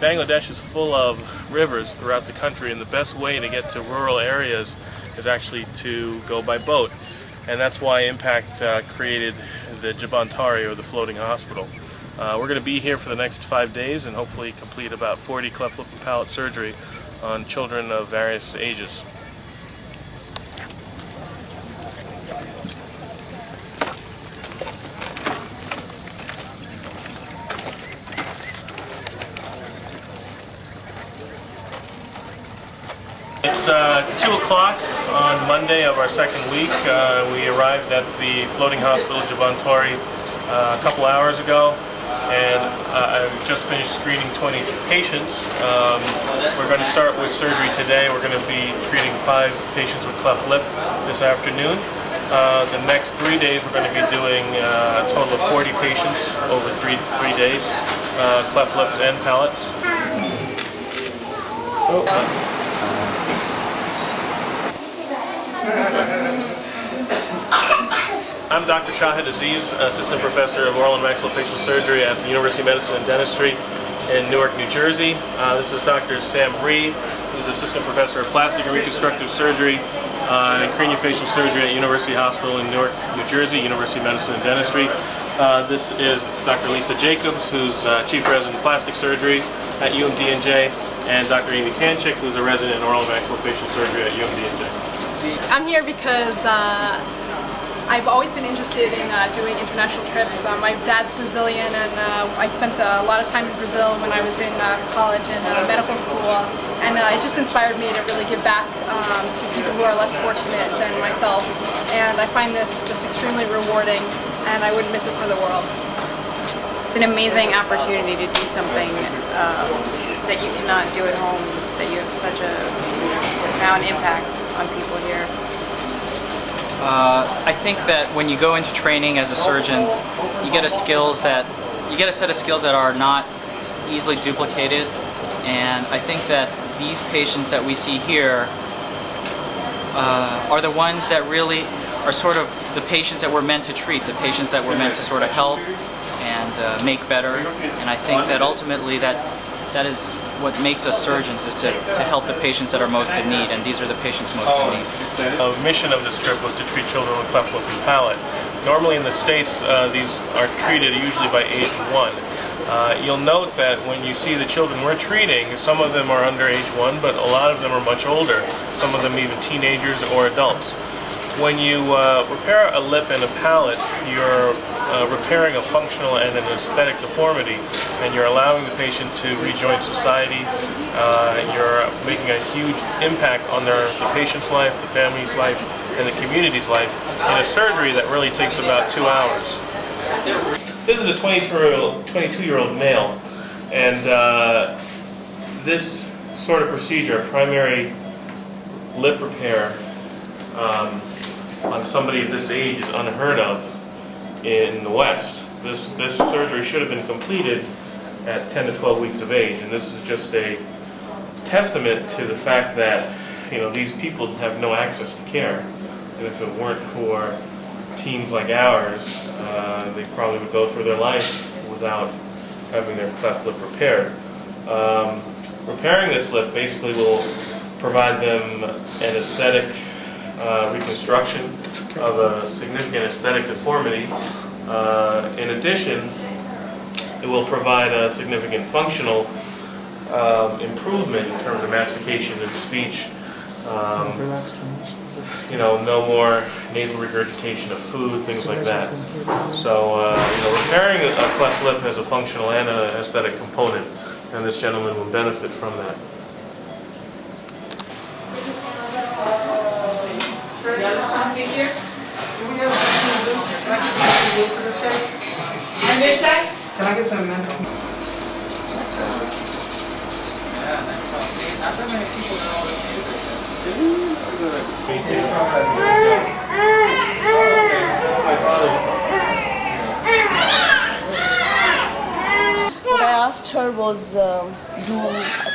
Bangladesh is full of rivers throughout the country, and the best way to get to rural areas is actually to go by boat. And that's why Impact created the Jabantari, or the floating hospital. We're going to be here for the next 5 days and hopefully complete about 40 cleft lip and palate surgery on children of various ages. It's 2 o'clock on Monday of our second week. We arrived at the floating hospital, Jabantari, a couple hours ago, and I just finished screening 22 patients. We're going to start with surgery today. We're going to be treating 5 patients with cleft lip this afternoon. The next 3 days we're going to be doing a total of 40 patients over three days, cleft lips and palates. I'm Dr. Shahid Aziz, Assistant Professor of Oral and Maxillofacial Surgery at the University of Medicine and Dentistry in Newark, New Jersey. This is Dr. Sam Bree, who's Assistant Professor of Plastic and Reconstructive Surgery and Craniofacial Surgery at University Hospital in Newark, New Jersey, University of Medicine and Dentistry. This is Dr. Lisa Jacobs, who's Chief Resident of Plastic Surgery at UMDNJ, and Dr. Amy Kanchik, who's a resident in Oral and Maxillofacial Surgery at UMDNJ. I'm here because I've always been interested in doing international trips. My dad's Brazilian, and I spent a lot of time in Brazil when I was in college and medical school, and it just inspired me to really give back to people who are less fortunate than myself, and I find this just extremely rewarding, and I wouldn't miss it for the world. It's an amazing opportunity to do something that you cannot do at home, that you have such a profound impact on people here. I think that when you go into training as a surgeon, you get a set of skills that are not easily duplicated, and I think that these patients that we see here are the ones that really are sort of the patients that we're meant to treat, the patients that we're meant to sort of help and make better. And I think that ultimately that is what makes us surgeons, is to help the patients that are most in need, and these are the patients most in need. The mission of this trip was to treat children with cleft lip and palate. Normally in the States, these are treated usually by age 1. You'll note that when you see the children we're treating, some of them are under age 1, but a lot of them are much older, some of them even teenagers or adults. When you repair a lip and a palate, you're repairing a functional and an aesthetic deformity, and you're allowing the patient to rejoin society. You're making a huge impact on the patient's life, the family's life, and the community's life in a surgery that really takes about 2 hours. This is a 22-year-old male, and this sort of procedure, a primary lip repair on somebody of this age, is unheard of in the West. This surgery should have been completed at 10 to 12 weeks of age, and this is just a testament to the fact that, you know, these people have no access to care, and if it weren't for teams like ours, they probably would go through their life without having their cleft lip repaired. Repairing this lip basically will provide them an aesthetic reconstruction of a significant aesthetic deformity. In addition, it will provide a significant functional improvement in terms of mastication and speech. You know, no more nasal regurgitation of food, things like that. So, you know, repairing a cleft lip has a functional and an aesthetic component, and this gentleman will benefit from that. And this side? Can I get some mess? What I asked her was,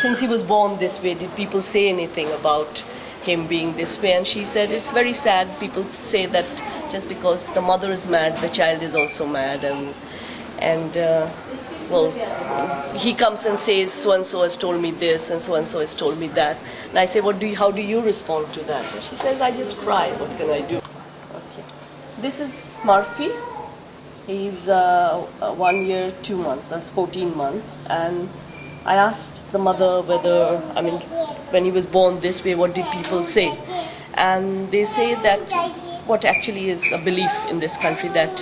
since he was born this way, did people say anything about him being this way? And she said it's very sad. People say that just because the mother is mad, the child is also mad, and well, he comes and says, so and so has told me this and so has told me that. And I say, how do you respond to that? And she says, I just cry. What can I do? Okay. This is Murphy. He's 1 year, 2 months. That's 14 months. And I asked the mother whether, I mean, when he was born this way, what did people say? And they say that what actually is a belief in this country, that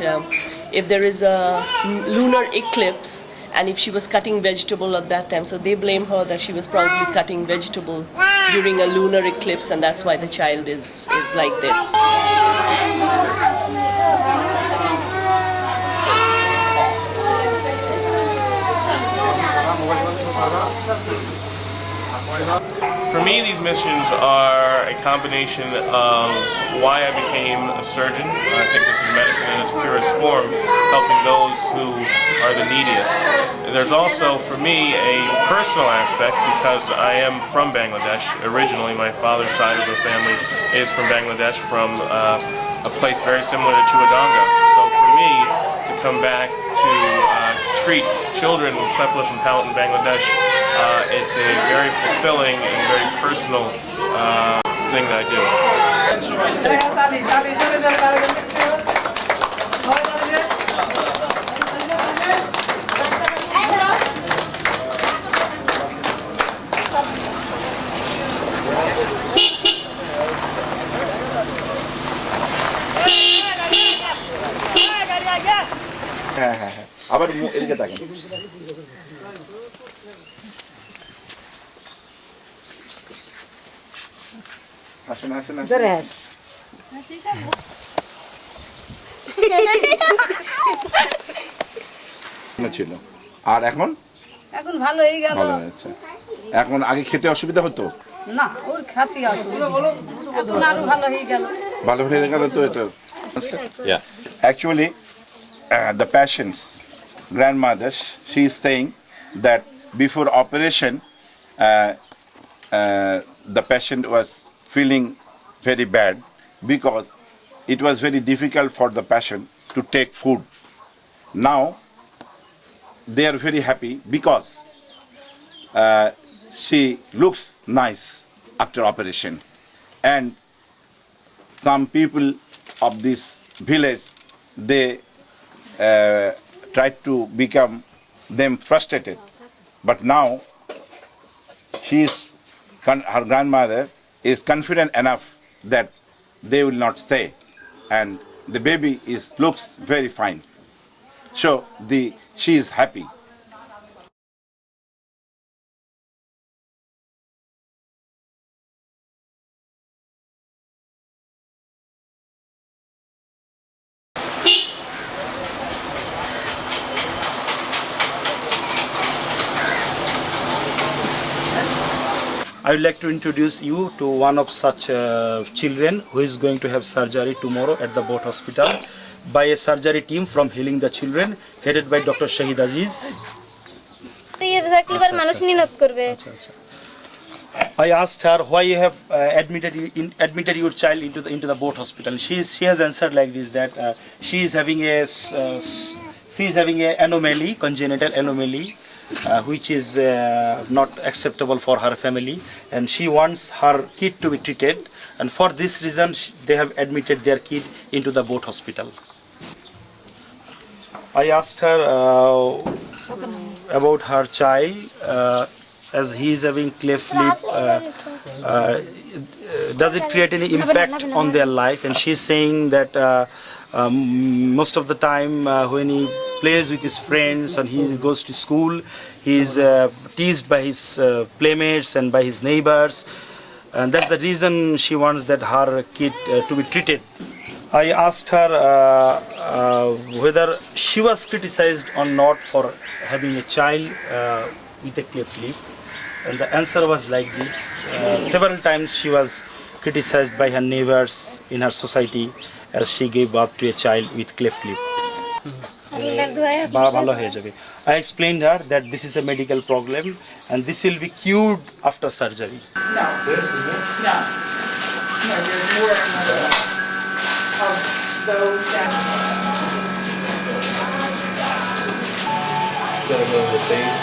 if there is a lunar eclipse and if she was cutting vegetable at that time, so they blame her that she was probably cutting vegetable during a lunar eclipse, and that's why the child is like this. For me, these missions are a combination of why I became a surgeon. I think this is medicine in its purest form, helping those who are the neediest. There's also, for me, a personal aspect because I am from Bangladesh. Originally, my father's side of the family is from Bangladesh, from a place very similar to Chuadanga. So for me, to come back to treat children with cleft lip and palate in Bangladesh, it's a very fulfilling and very personal thing that I do. আবার এদিকে তাকান হাসেন হাসেন ছিল আর এখন এখন ভালো হয়ে গেল ভালো হয়েছে এখন আগে খেতে অসুবিধা হতো না ওর খেতে অসুবিধা এখন আরো ভালো হয়ে গেল তো এটা yeah actually the patient's grandmother, she is saying that before operation the patient was feeling very bad because it was very difficult for the patient to take food. Now they are very happy because she looks nice after operation, and some people of this village, they tried to become them frustrated, but now her grandmother is confident enough that they will not stay, and the baby looks very fine, so she is happy. I would like to introduce you to one of such children who is going to have surgery tomorrow at the Boat Hospital by a surgery team from Healing the Children, headed by Dr. Shahid Aziz. I asked her why you have admitted your child into the Boat Hospital. She has answered like this, that she is having a anomaly, congenital anomaly, which is not acceptable for her family, and she wants her kid to be treated, and for this reason they have admitted their kid into the Boat Hospital. I asked her about her child, as he is having cleft lip, does it create any impact on their life? And she is saying that most of the time when he plays with his friends and he goes to school, he is teased by his playmates and by his neighbors, and that's the reason she wants that her kid to be treated. I asked her whether she was criticized or not for having a child with a cleft lip, and the answer was like this. Several times she was criticized by her neighbors in her society as she gave birth to a child with cleft lip. I explained her that this is a medical problem and this will be cured after surgery. No. No. No, there's more of those that... let her know the face.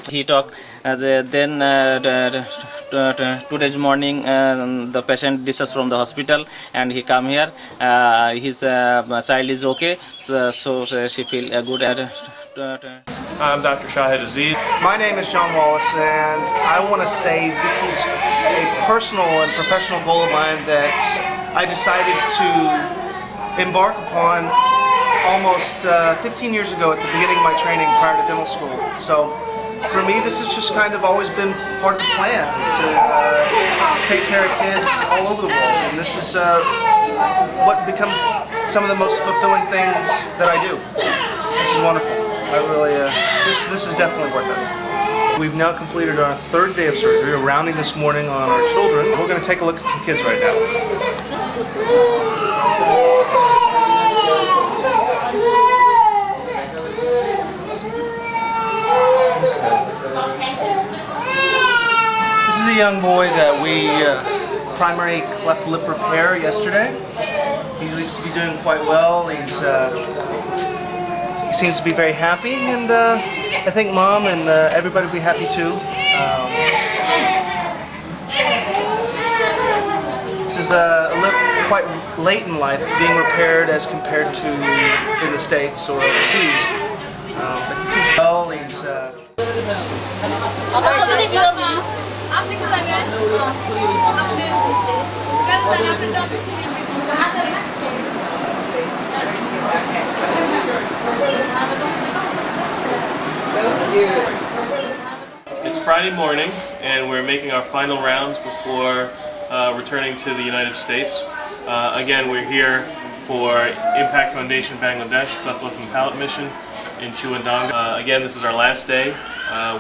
He talked then today's morning the patient discharged from the hospital and he come here. His child is okay, so she feel good. I'm Dr. Shahid Aziz. My name is John Wallace, and I want to say this is a personal and professional goal of mine that I decided to embark upon almost 15 years ago at the beginning of my training prior to dental school. So for me, this has just kind of always been part of the plan to take care of kids all over the world, and this is what becomes some of the most fulfilling things that I do. This is wonderful. I really, this is definitely worth it. We've now completed our third day of surgery. We're rounding this morning on our children. We're going to take a look at some kids right now. This is a young boy that we primary cleft lip repair yesterday. He seems to be doing quite well. He seems to be very happy, and I think Mom and everybody will be happy too. This is a lip quite late in life, being repaired as compared to in the States or overseas. But he seems well. He's It's Friday morning, and we're making our final rounds before returning to the United States. Again, we're here for Impact Foundation Bangladesh Cleft Lip and Palate Mission in Chuandanga. Again, this is our last day.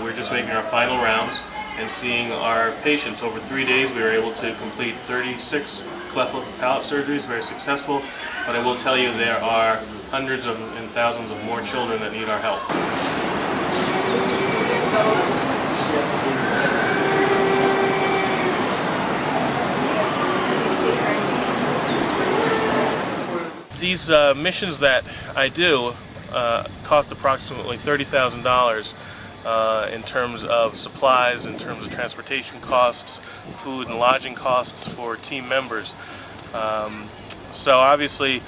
We're just making our final rounds and seeing our patients. Over 3 days, we were able to complete 36 cleft lip and palate surgeries, very successful. But I will tell you, there are hundreds and thousands of more children that need our help. These missions that I do cost approximately $30,000 in terms of supplies, in terms of transportation costs, food and lodging costs for team members. So obviously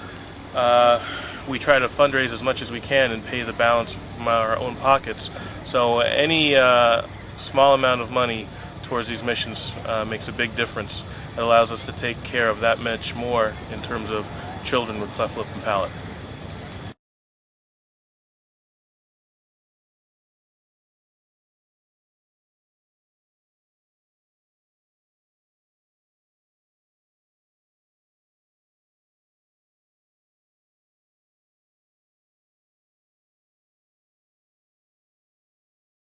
we try to fundraise as much as we can and pay the balance from our own pockets. So any small amount of money towards these missions makes a big difference. It allows us to take care of that much more in terms of children with cleft lip and palate.